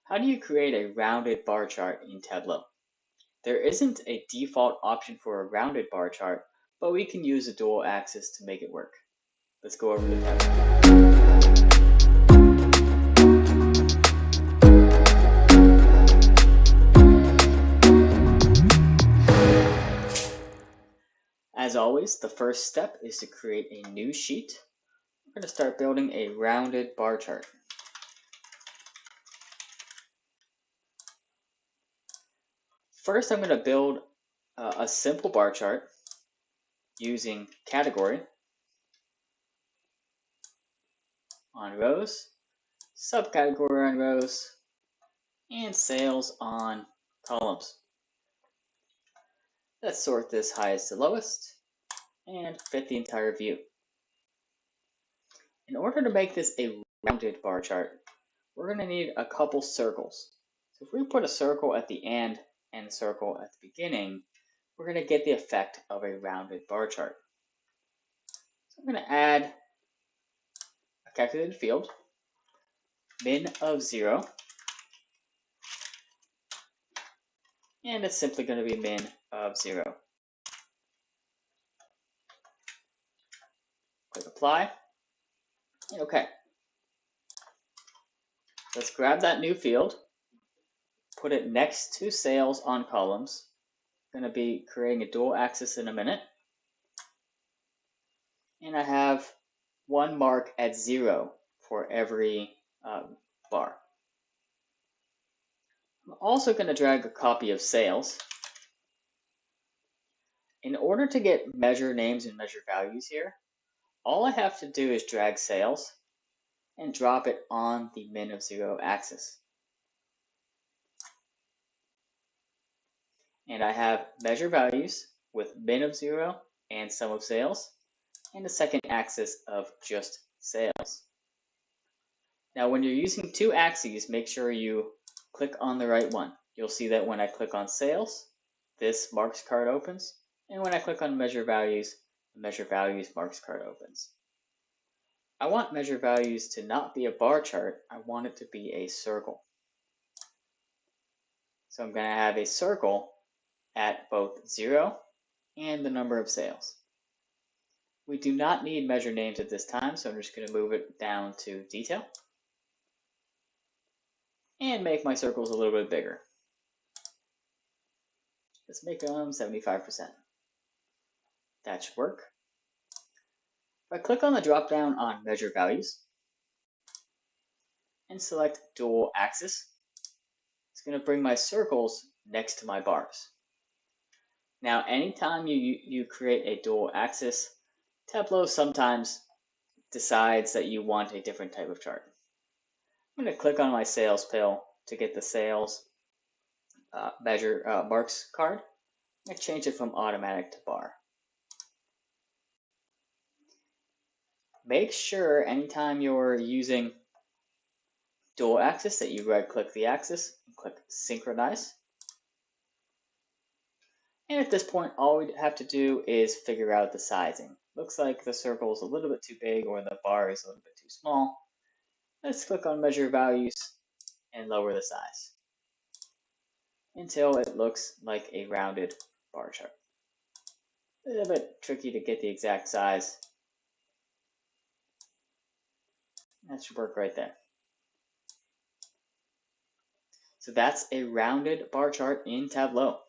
How do you create a rounded bar chart in Tableau? There isn't a default option for a rounded bar chart, but we can use a dual axis to make it work. Let's go over to Tableau. As always, the first step is to create a new sheet. We're going to start building a rounded bar chart. First, I'm going to build a simple bar chart using category on rows, subcategory on rows, and sales on columns. Let's sort this highest to lowest and fit the entire view. In order to make this a rounded bar chart, we're going to need a couple circles. So if we put a circle at the end and a circle at the beginning, we're going to get the effect of a rounded bar chart. So I'm going to add a calculated field, min of 0, and it's simply going to be min of 0. Click apply, and OK. Let's grab that new field, put it next to sales on columns. I'm going to be creating a dual axis in a minute. And I have one mark at 0 for every bar. I'm also going to drag a copy of sales. In order to get measure names and measure values here, all I have to do is drag sales and drop it on the min of 0 axis. And I have measure values with min of 0 and sum of sales, and the second axis of just sales. Now, when you're using two axes, make sure you click on the right one. You'll see that when I click on sales, this marks card opens, and when I click on measure values, the measure values marks card opens. I want measure values to not be a bar chart. I want it to be a circle. So I'm going to have a circle at both 0 and the number of sales. We do not need measure names at this time, so I'm just going to move it down to detail and make my circles a little bit bigger. Let's make them 75%. That should work. If I click on the drop down on measure values and select dual axis, it's going to bring my circles next to my bars. Now, anytime you create a dual axis, Tableau sometimes decides that you want a different type of chart. I'm going to click on my sales pill to get the sales measure marks card. I'm going to change it from automatic to bar. Make sure anytime you're using dual axis that you right click the axis and click synchronize. And at this point, all we have to do is figure out the sizing. Looks like the circle is a little bit too big or the bar is a little bit too small. Let's click on measure values and lower the size until it looks like a rounded bar chart. A little bit tricky to get the exact size. That should work right there. So that's a rounded bar chart in Tableau.